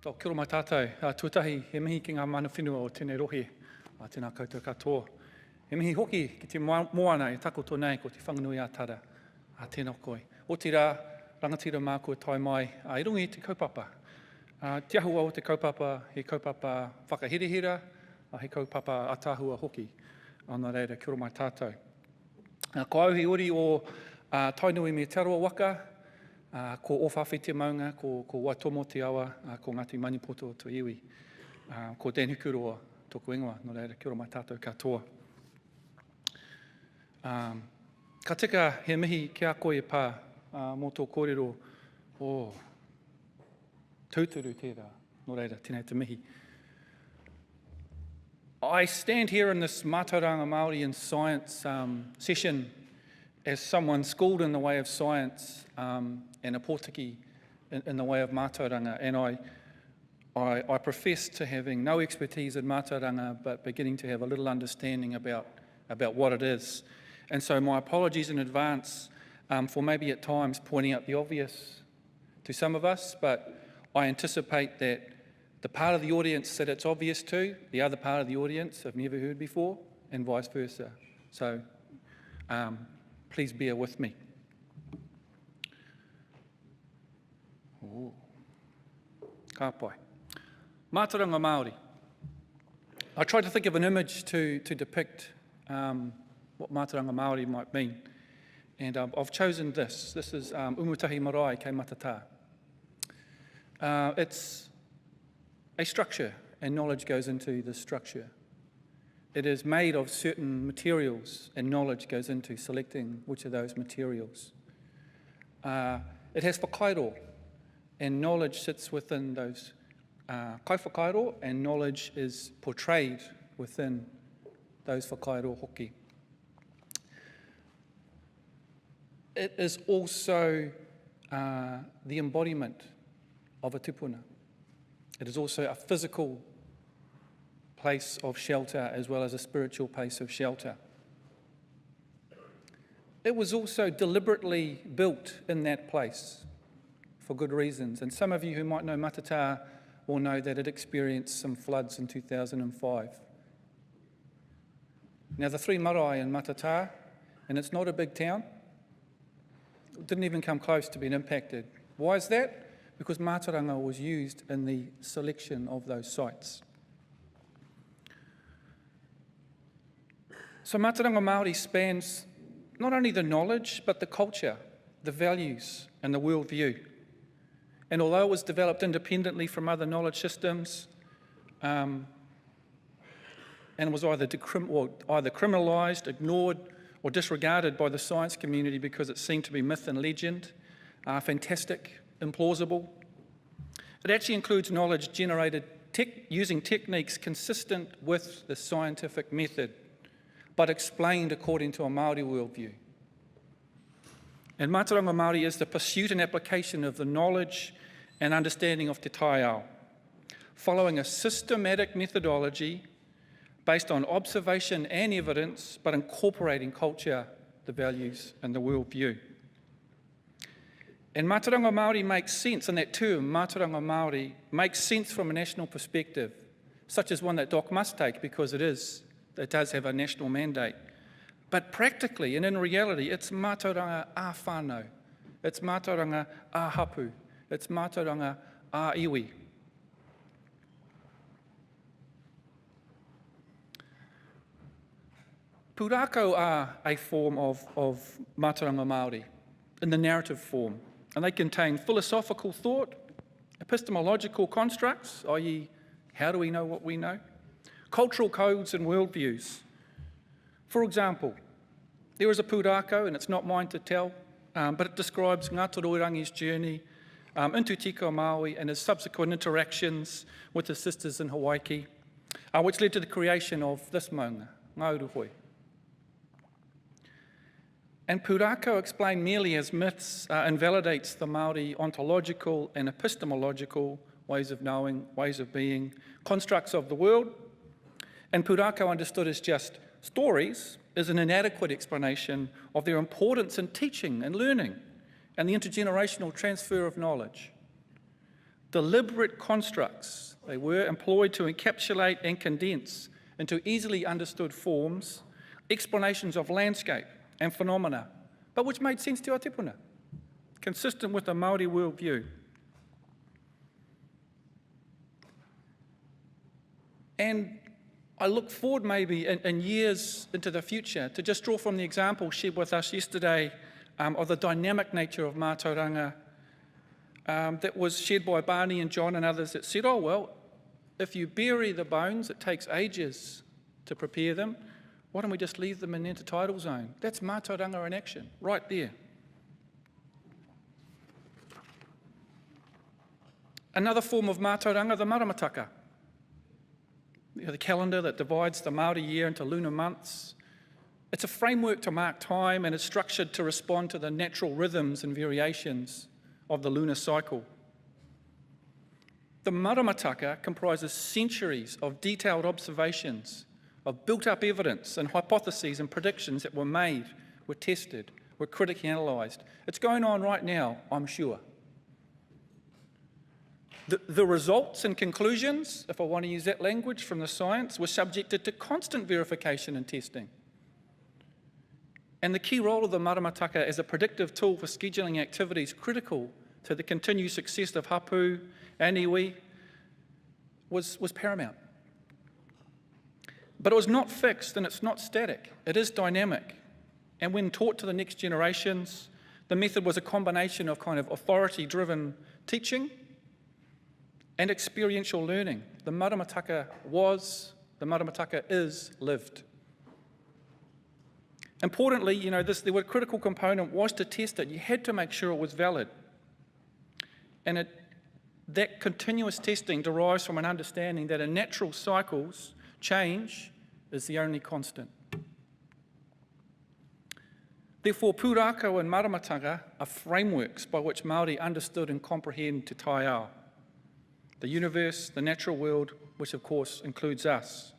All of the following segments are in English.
Kia ora mai tātou, tuatahi, he mihi ki ngā mana whenua o tēnei rohe, tēnā koutou katoa. He mihi hoki ki te moana e takoto nei ko te whanganui ātara, tēnā koe. O te rā, rangatira mākua tai mai, I rungi te kaupapa. Te ahua o te kaupapa, he kaupapa whakaherehera, he kaupapa atahua hoki. Ana reira, kia ora mai tātou. Ko auhi uri o tainui me te aroa waka, ko Owhawhi te maunga, ko Waitomo te awa, ko Ngāti Manipoto o te iwi, ko Dan Hikuroa, tōku ingoa, no reira, kia ora mai tātou katoa. Ka tika he mihi kia koe pā mō tō kōrero o tūturu tērā, no reira, tēnei te mihi. I stand here in this Mātauranga Māori in Science session as someone schooled in the way of science and a Pōtiki in the way of Mātauranga, and I profess to having no expertise in Mātauranga, but beginning to have a little understanding about what it is. And so my apologies in advance for maybe at times pointing out the obvious to some of us, but I anticipate that the part of the audience that it's obvious to, the other part of the audience have never heard before, and vice versa. So please bear with me. Ka pai. Mātauranga Māori. I tried to think of an image to depict what Mātauranga Māori might mean. And I've chosen this. This is umutahi marae kei matata. It's a structure, and knowledge goes into the structure. It is made of certain materials, and knowledge goes into selecting which of those materials. It has whakairo, and knowledge sits within those kai whakairo, and knowledge is portrayed within those whakairo hoki. It is also the embodiment of a tupuna. It is also a physical place of shelter as well as a spiritual place of shelter. It was also deliberately built in that place for good reasons. And some of you who might know Matata will know that it experienced some floods in 2005. Now the three marae in Matata, and it's not a big town, didn't even come close to being impacted. Why is that? Because mātauranga was used in the selection of those sites. So Mātauranga Māori spans not only the knowledge, but the culture, the values, and the worldview. And although it was developed independently from other knowledge systems, and was either criminalised, ignored, or disregarded by the science community because it seemed to be myth and legend, fantastic, implausible. It actually includes knowledge generated using techniques consistent with the scientific method, but explained according to a Māori worldview. And Mātauranga Māori is the pursuit and application of the knowledge and understanding of te taiao, following a systematic methodology based on observation and evidence, but incorporating culture, the values, and the worldview. And Mātauranga Māori makes sense, and that term, Mātauranga Māori, makes sense from a national perspective, such as one that Doc must take because it does have a national mandate. But practically, and in reality, it's Mātauranga a whānau, it's Mātauranga a hapu, it's Mātauranga a iwi. Pūrākau are a form of Mātauranga Māori, in the narrative form. And they contain philosophical thought, epistemological constructs, i.e. how do we know what we know, cultural codes and worldviews. For example, there is a pūrākau, and it's not mine to tell, but it describes Ngāti Roirangi's journey into Tika Maui and his subsequent interactions with his sisters in Hawaii, which led to the creation of this maunga, Ngauruhoi. And pūrākau explained merely as myths invalidates the Māori ontological and epistemological ways of knowing, ways of being, constructs of the world. And pūrākau understood as just stories is an inadequate explanation of their importance in teaching and learning and the intergenerational transfer of knowledge. Deliberate constructs, they were employed to encapsulate and condense into easily understood forms explanations of landscape and phenomena, but which made sense to Aotearoa, consistent with the Māori worldview. And I look forward maybe in years into the future to just draw from the example shared with us yesterday of the dynamic nature of mātauranga that was shared by Barney and John and others that said, oh, well, if you bury the bones, it takes ages to prepare them. Why don't we just leave them in the intertidal zone? That's mātauranga in action, right there. Another form of mātauranga, the maramataka. The calendar that divides the Māori year into lunar months. It's a framework to mark time and is structured to respond to the natural rhythms and variations of the lunar cycle. The maramataka comprises centuries of detailed observations, of built-up evidence and hypotheses and predictions that were made, were tested, were critically analysed. It's going on right now, I'm sure. The results and conclusions, if I want to use that language from the science, were subjected to constant verification and testing. And the key role of the maramataka as a predictive tool for scheduling activities critical to the continued success of hapu and iwi was paramount. But it was not fixed and it's not static. It is dynamic. And when taught to the next generations, the method was a combination of kind of authority-driven teaching and experiential learning. The maramataka is lived. Importantly, the critical component was to test it. You had to make sure it was valid. And that continuous testing derives from an understanding that in natural cycles, change is the only constant. Therefore, pūrākau and maramataka are frameworks by which Māori understood and comprehend te taiao, the universe, the natural world, which of course includes us.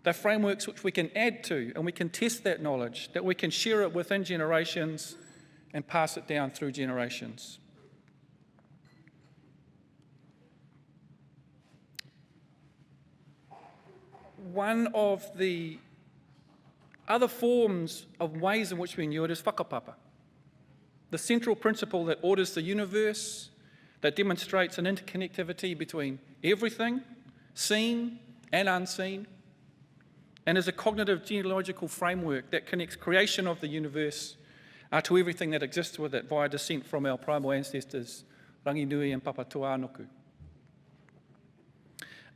They're frameworks which we can add to and we can test that knowledge, that we can share it within generations and pass it down through generations. One of the other forms of ways in which we knew it is whakapapa, the central principle that orders the universe, that demonstrates an interconnectivity between everything, seen and unseen, and is a cognitive genealogical framework that connects creation of the universe to everything that exists with it via descent from our primal ancestors, Ranginui and Papatuānuku.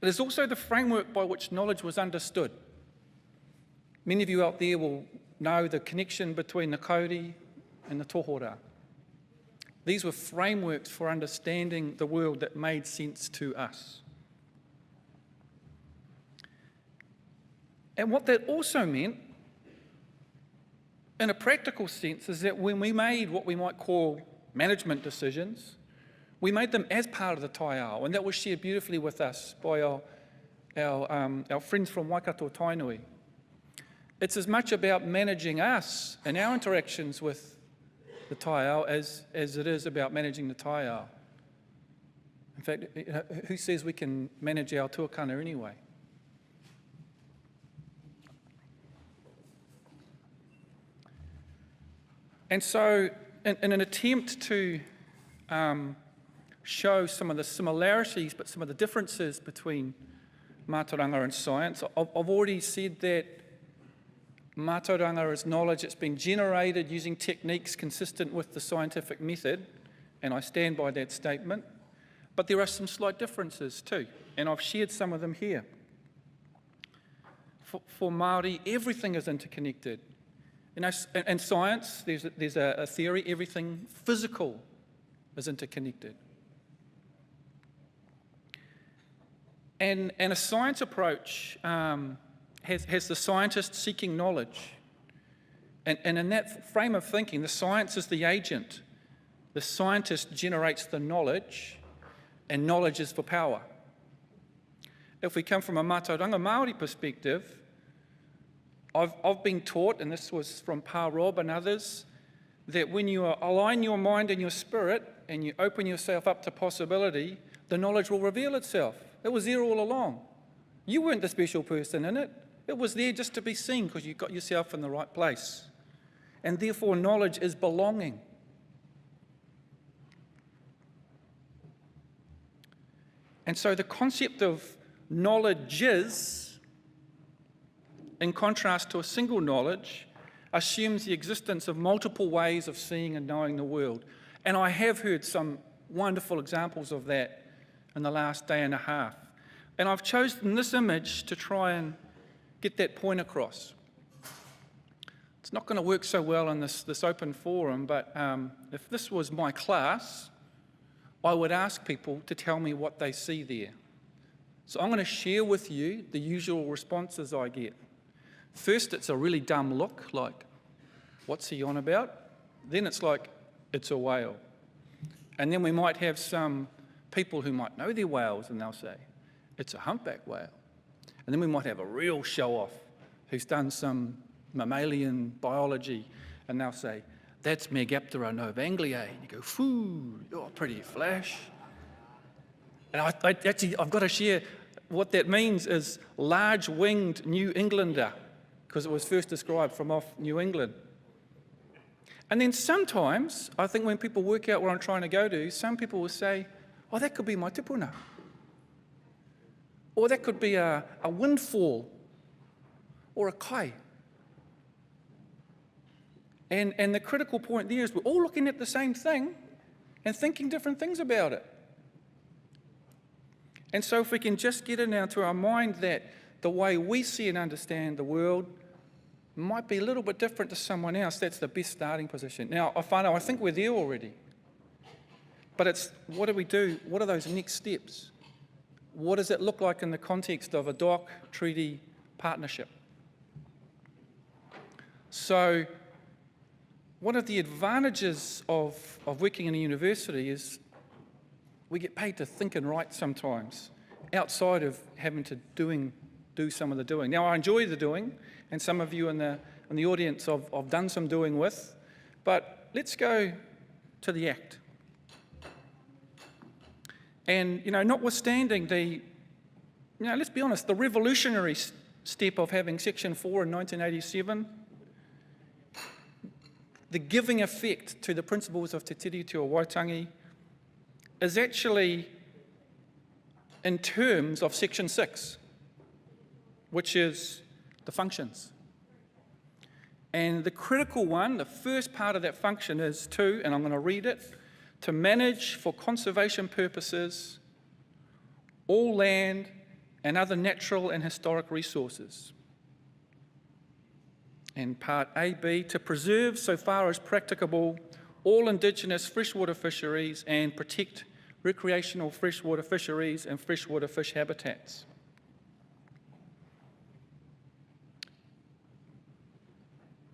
It is also the framework by which knowledge was understood. Many of you out there will know the connection between the kauri and the tohora. These were frameworks for understanding the world that made sense to us. And what that also meant, in a practical sense, is that when we made what we might call management decisions, we made them as part of the taiao, and that was shared beautifully with us by our friends from Waikato Tainui. It's as much about managing us and our interactions with the taiao as it is about managing the taiao. In fact, who says we can manage our tuakana anyway? And so, in an attempt to show some of the similarities, but some of the differences between mātauranga and science, I've already said that mātauranga is knowledge that's been generated using techniques consistent with the scientific method, and I stand by that statement. But there are some slight differences too, and I've shared some of them here. For Māori, everything is interconnected. In science, there's a theory, everything physical is interconnected. And a science approach has the scientist seeking knowledge. And in that frame of thinking, the science is the agent. The scientist generates the knowledge, and knowledge is for power. If we come from a mātauranga Māori perspective, I've been taught, and this was from Pa Rob and others, that when you align your mind and your spirit and you open yourself up to possibility, the knowledge will reveal itself. It was there all along. You weren't the special person in it. It was there just to be seen because you got yourself in the right place. And therefore, knowledge is belonging. And so the concept of knowledges, in contrast to a single knowledge, assumes the existence of multiple ways of seeing and knowing the world. And I have heard some wonderful examples of that in the last day and a half. And I've chosen this image to try and get that point across. It's not going to work so well in this open forum, but if this was my class, I would ask people to tell me what they see there. So I'm going to share with you the usual responses I get. First, it's a really dumb look, like, what's he on about? Then it's like, it's a whale. And then we might have some people who might know their whales, and they'll say, it's a humpback whale. And then we might have a real show-off who's done some mammalian biology, and they'll say, that's Megaptera novangliae. And you go, phoo, you're pretty flash. And I've got to share what that means is large-winged New Englander, because it was first described from off New England. And then sometimes, I think when people work out where I'm trying to go to, some people will say, oh, that could be my tipuna. Or that could be a windfall or a kai. And the critical point there is we're all looking at the same thing and thinking different things about it. And so if we can just get it now to our mind that the way we see and understand the world might be a little bit different to someone else, that's the best starting position. Now, I think we're there already. But it's, what do we do? What are those next steps? What does it look like in the context of a doc treaty partnership? So, one of the advantages of working in a university is we get paid to think and write sometimes, outside of having to do some of the doing. Now, I enjoy the doing, and some of you in the audience I've done some doing with, but let's go to the act. And, notwithstanding let's be honest, the revolutionary step of having Section 4 in 1987, the giving effect to the principles of Te Tiriti o Waitangi is actually in terms of Section 6, which is the functions. And the critical one, the first part of that function is to, and I'm going to read it, to manage for conservation purposes all land and other natural and historic resources. And part AB, to preserve so far as practicable all indigenous freshwater fisheries and protect recreational freshwater fisheries and freshwater fish habitats.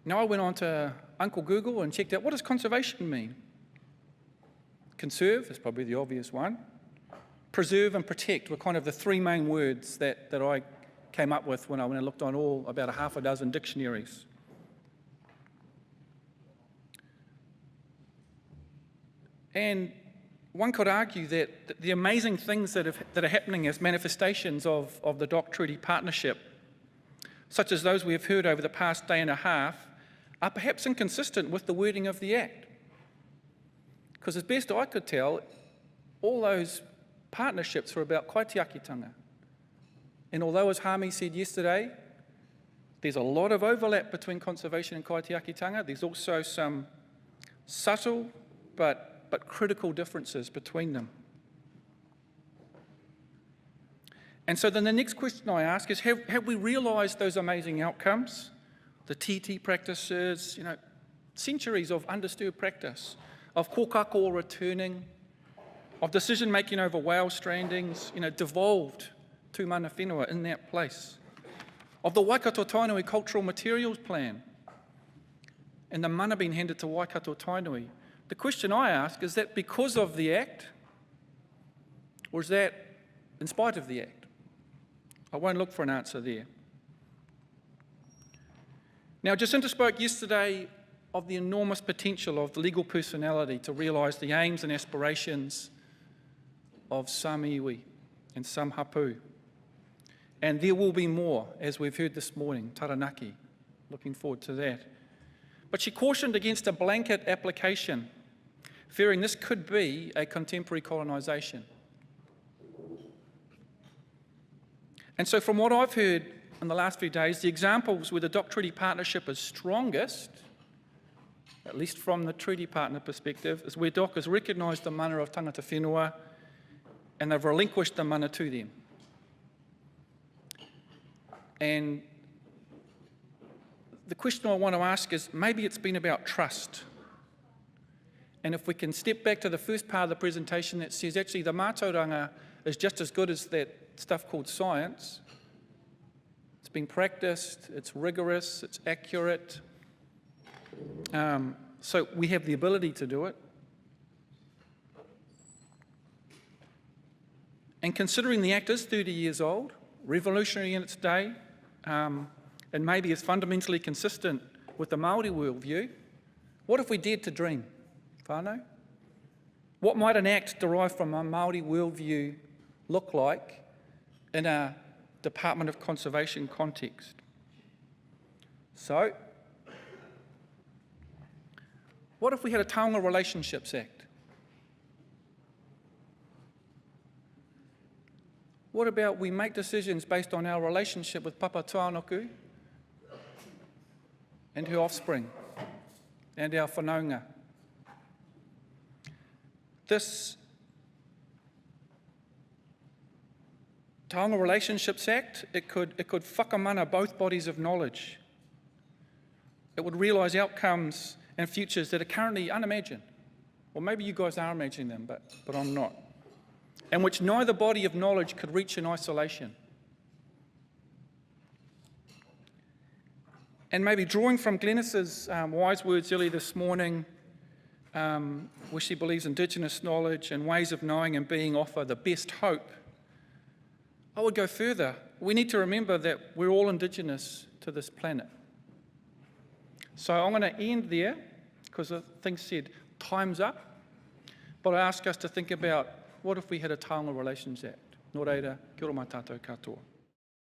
Now I went on to Uncle Google and checked out, what does conservation mean? Conserve is probably the obvious one. Preserve and protect were kind of the three main words that I came up with when I looked on about a half a dozen dictionaries. And one could argue that the amazing things that are happening as manifestations of the Dock Treaty Partnership, such as those we have heard over the past day and a half, are perhaps inconsistent with the wording of the Act. Because as best I could tell, all those partnerships were about kaitiakitanga. And although, as Hami said yesterday, there's a lot of overlap between conservation and kaitiakitanga, there's also some subtle but critical differences between them. And so then the next question I ask is, have we realised those amazing outcomes? The TT practices, centuries of undisturbed practice, of kōkako returning, of decision-making over whale strandings, devolved to mana whenua in that place, of the Waikato Tainui Cultural Materials Plan, and the mana being handed to Waikato Tainui. The question I ask, is that because of the Act, or is that in spite of the Act? I won't look for an answer there. Now, Jacinta spoke yesterday of the enormous potential of the legal personality to realise the aims and aspirations of some iwi and some hapu. And there will be more, as we've heard this morning, Taranaki. Looking forward to that. But she cautioned against a blanket application, fearing this could be a contemporary colonisation. And so from what I've heard in the last few days, the examples where the DOC Treaty Partnership is strongest, at least from the treaty partner perspective, is where DOC has recognised the mana of tangata whenua and they've relinquished the mana to them. And the question I want to ask is, maybe it's been about trust. And if we can step back to the first part of the presentation that says actually the mātauranga is just as good as that stuff called science. It's been practiced, it's rigorous, it's accurate. So we have the ability to do it. And considering the Act is 30 years old, revolutionary in its day, and maybe is fundamentally consistent with the Māori worldview, what if we dared to dream, whānau? What might an Act derived from a Māori worldview look like in a Department of Conservation context? So, what if we had a Taonga Relationships Act? What about we make decisions based on our relationship with Papa Tuanoku and her offspring and our whanaunga? This Taonga Relationships Act, it could whakamana both bodies of knowledge. It would realise outcomes and futures that are currently unimagined. Or maybe you guys are imagining them, but I'm not. And which neither body of knowledge could reach in isolation. And maybe drawing from Glenys's wise words earlier this morning, where she believes Indigenous knowledge and ways of knowing and being offer the best hope, I would go further. We need to remember that we're all Indigenous to this planet. So I'm going to end there, because I think said time's up, but I ask us to think about what if we had a Taonga Relations Act? Nō reira, kia ora mai tātou katoa.